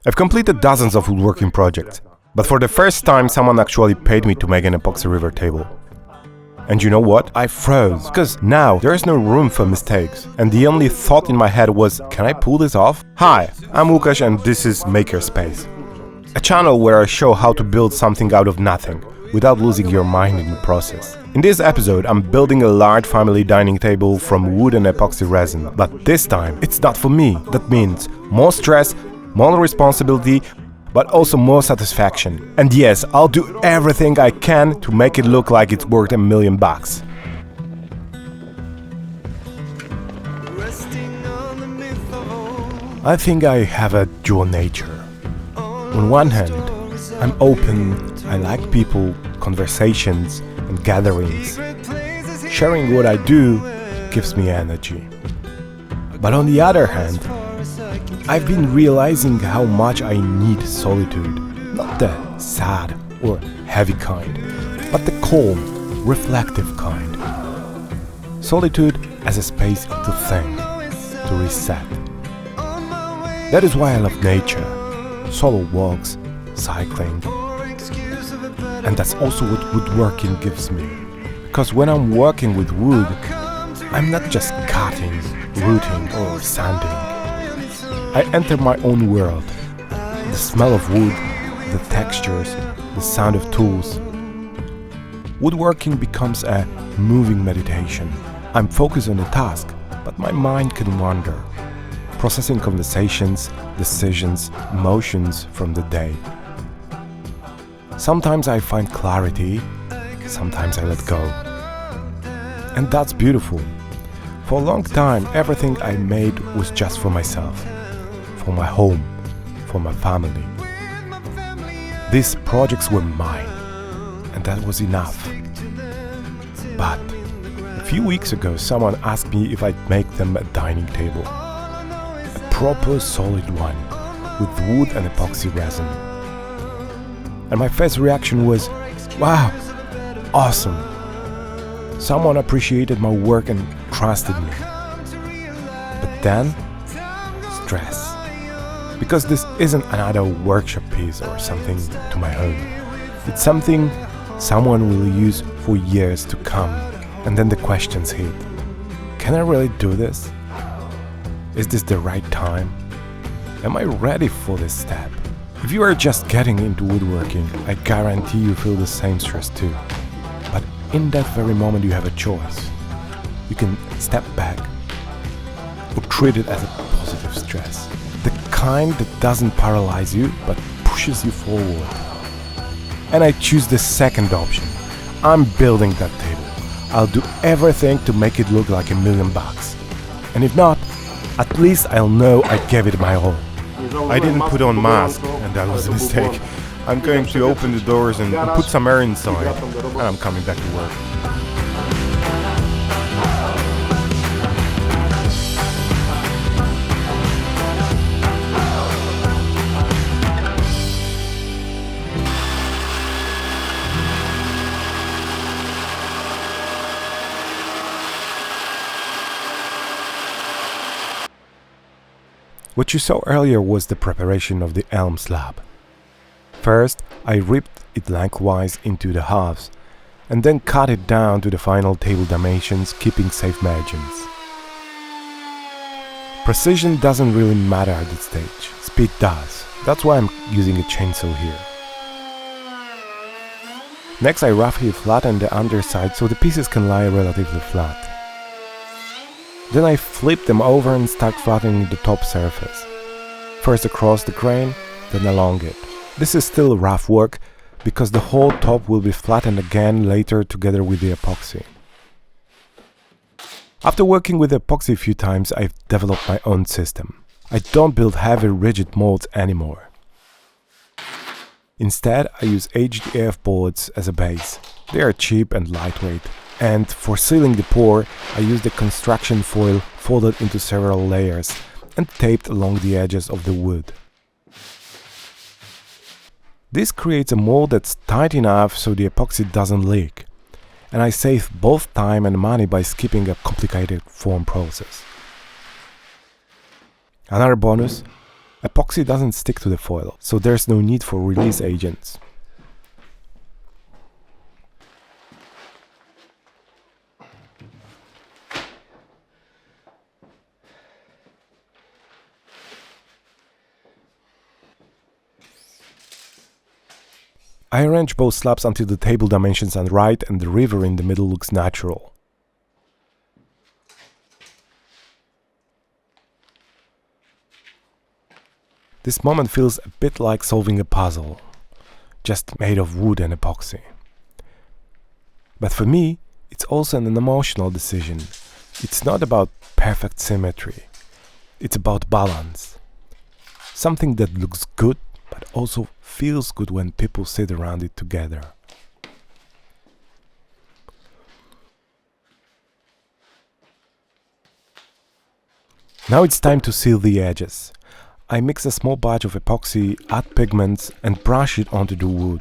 I've completed dozens of woodworking projects, but for the first time someone actually paid me to make an epoxy river table. And you know what? I froze, because now there is no room for mistakes, and the only thought in my head was, can I pull this off? Hi, I'm Łukasz and this is Makerspace, a channel where I show how to build something out of nothing, without losing your mind in the process. In this episode, I'm building a large family dining table from wood and epoxy resin, but this time it's not for me. That means more stress, more responsibility, but also more satisfaction. And yes, I'll do everything I can to make it look like it's worth $1 million. I think I have a dual nature. On one hand, I'm open, I like people, conversations and gatherings. Sharing what I do gives me energy. But on the other hand, I've been realizing how much I need solitude, not the sad or heavy kind, but the calm, reflective kind. Solitude as a space to think, to reset. That is why I love nature, solo walks, cycling. And that's also what woodworking gives me. Because when I'm working with wood, I'm not just cutting, rooting or sanding. I enter my own world. The smell of wood, the textures, the sound of tools. Woodworking becomes a moving meditation. I'm focused on the task, but my mind can wander, processing conversations, decisions, emotions from the day. Sometimes I find clarity, sometimes I let go. And that's beautiful. For a long time, everything I made was just for myself. For my home, for my family. These projects were mine, and that was enough. But a few weeks ago, someone asked me if I'd make them a dining table. A proper solid one, with wood and epoxy resin. And my first reaction was, wow, awesome. Someone appreciated my work and trusted me. But then, stress. Because this isn't another workshop piece or something to my home. It's something someone will use for years to come. And then the questions hit. Can I really do this? Is this the right time? Am I ready for this step? If you are just getting into woodworking, I guarantee you feel the same stress too. But in that very moment you have a choice. You can step back or treat it as a positive stress. The kind that doesn't paralyze you, but pushes you forward. And I choose the second option. I'm building that table. I'll do everything to make it look like $1 million. And if not, at least I'll know I gave it my all. I didn't put on mask, and that was a mistake. I'm going to open the doors and put some air inside, and I'm coming back to work. What you saw earlier was the preparation of the elm slab. First, I ripped it lengthwise into the halves, and then cut it down to the final table dimensions, keeping safe margins. Precision doesn't really matter at this stage, speed does. That's why I'm using a chainsaw here. Next, I roughly flatten the underside so the pieces can lie relatively flat. Then I flip them over and start flattening the top surface. First across the grain, then along it. This is still rough work, because the whole top will be flattened again later together with the epoxy. After working with epoxy a few times, I've developed my own system. I don't build heavy rigid molds anymore. Instead, I use HDF boards as a base. They are cheap and lightweight. And for sealing the pour, I use the construction foil folded into several layers and taped along the edges of the wood. This creates a mold that's tight enough so the epoxy doesn't leak, and I save both time and money by skipping a complicated form process. Another bonus, Epoxy doesn't stick to the foil, so there's no need for release agents. I arrange both slabs until the table dimensions are right and the river in the middle looks natural. This moment feels a bit like solving a puzzle, just made of wood and epoxy. But for me, it's also an emotional decision. It's not about perfect symmetry. It's about balance. Something that looks good, but also feels good when people sit around it together. Now it's time to seal the edges. I mix a small batch of epoxy, add pigments and brush it onto the wood.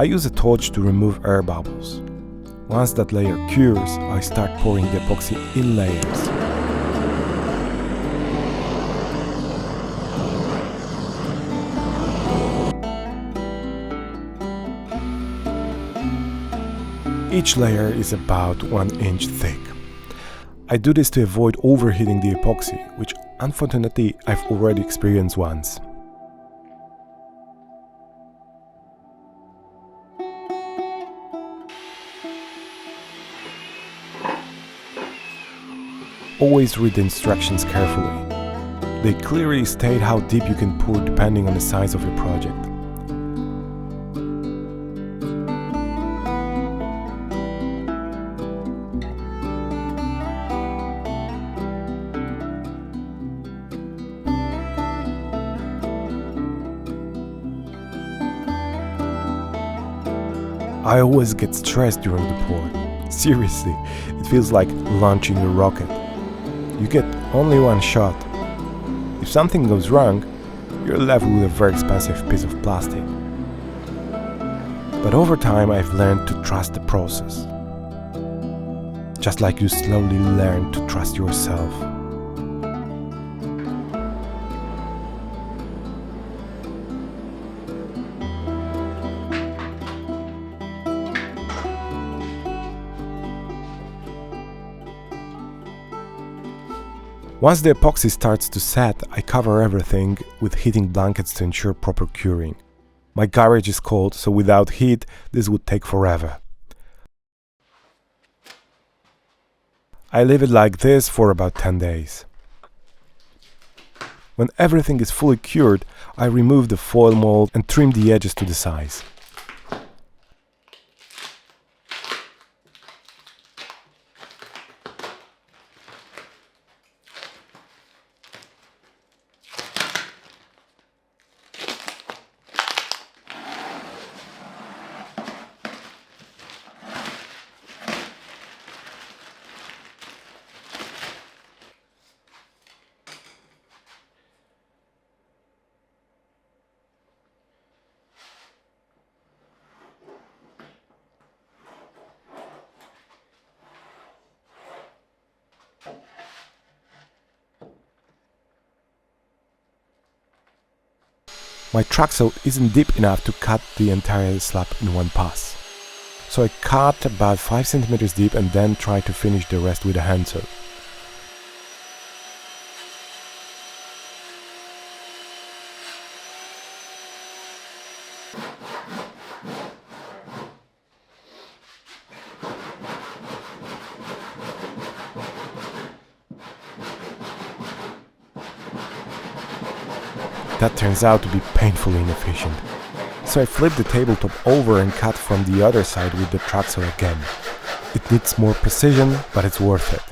I use a torch to remove air bubbles. Once that layer cures, I start pouring the epoxy in layers. Each layer is about 1 inch thick. I do this to avoid overheating the epoxy, which unfortunately I've already experienced once. Always read the instructions carefully. They clearly state how deep you can pour depending on the size of your project. I always get stressed during the pour. Seriously, it feels like launching a rocket. You get only one shot. If something goes wrong, you're left with a very expensive piece of plastic. But over time I've learned to trust the process. Just like you slowly learn to trust yourself. Once the epoxy starts to set, I cover everything with heating blankets to ensure proper curing. My garage is cold, so without heat, this would take forever. I leave it like this for about 10 days. When everything is fully cured, I remove the foil mold and trim the edges to the size. My track saw isn't deep enough to cut the entire slab in one pass. So I cut about 5 centimeters deep and then tried to finish the rest with a hand saw. That turns out to be painfully inefficient. So I flipped the tabletop over and cut from the other side with the track saw again. It needs more precision, but it's worth it.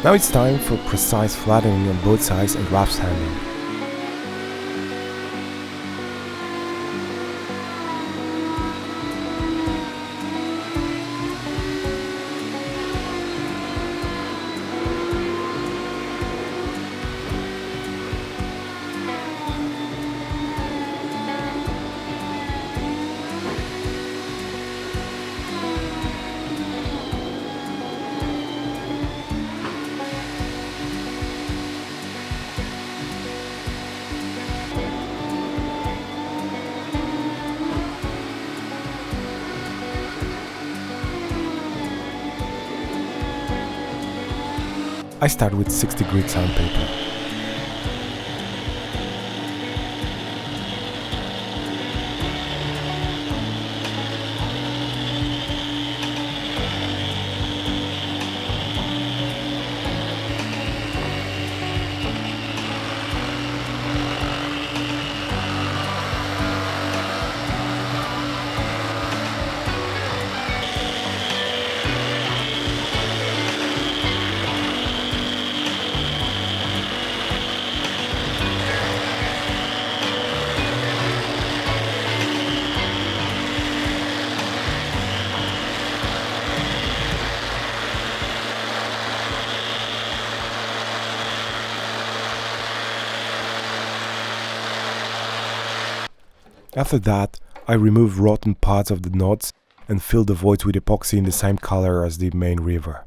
Now it's time for precise flattening on both sides and rough sanding. I start with 60 grit sandpaper. After that, I remove rotten parts of the knots and fill the voids with epoxy in the same color as the main river.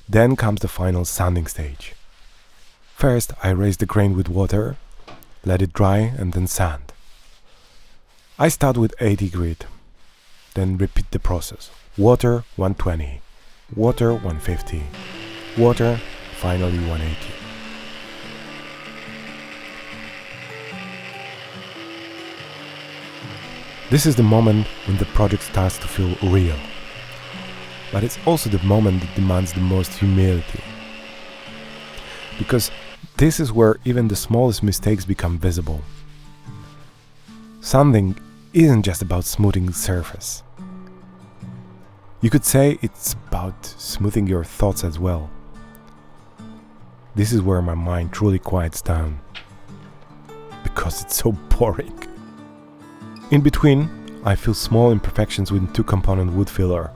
Then comes the final sanding stage. First, I raise the grain with water, let it dry and then sand. I start with 80 grit, then repeat the process. Water 120, water 150, water finally 180. This is the moment when the project starts to feel real. But it's also the moment that demands the most humility. Because this is where even the smallest mistakes become visible. Sanding isn't just about smoothing the surface. You could say it's about smoothing your thoughts as well. This is where my mind truly quiets down. Because it's so boring. In between, I fill small imperfections with 2-component wood filler.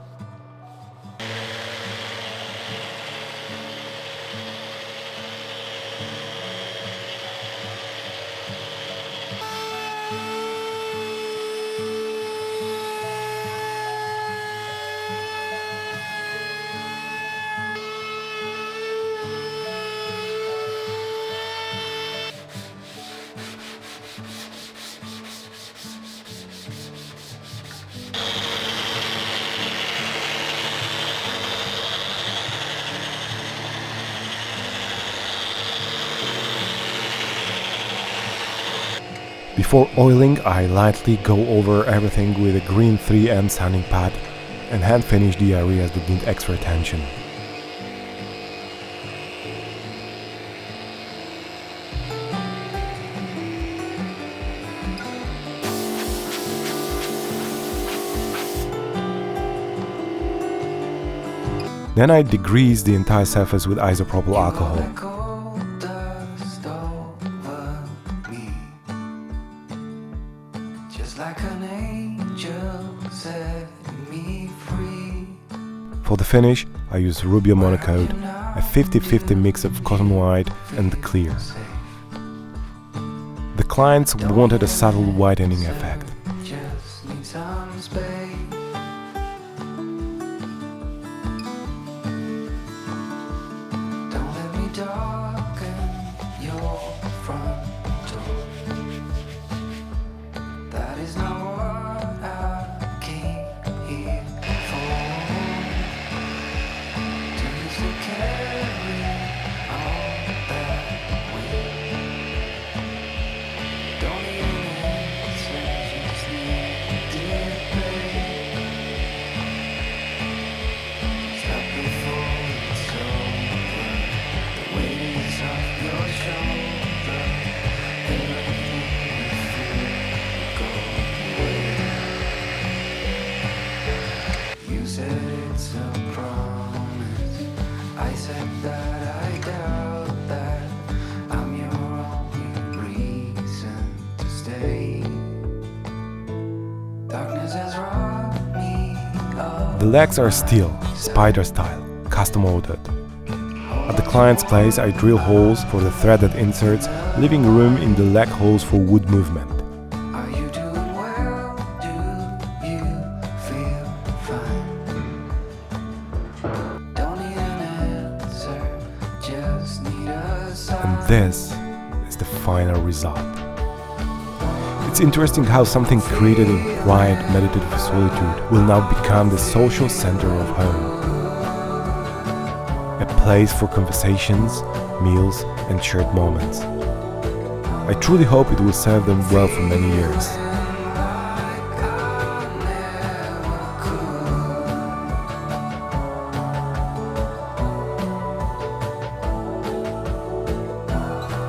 Before oiling, I lightly go over everything with a green 3M sanding pad and hand finish the areas that need extra attention. Then I degrease the entire surface with isopropyl alcohol. For the finish, I use Rubio Monocoat, a 50-50 mix of cotton white and clear. The clients wanted a subtle whitening effect. The legs are steel, spider style, custom ordered. At the client's place I drill holes for the threaded inserts, leaving room in the leg holes for wood movement. And this is the final result. It's interesting how something created in quiet, meditative solitude will now become the social center of home. A place for conversations, meals, and shared moments. I truly hope it will serve them well for many years.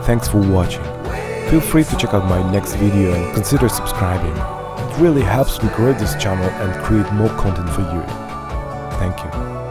Thanks for watching. Feel free to check out my next video and consider subscribing. It really helps me grow this channel and create more content for you. Thank you.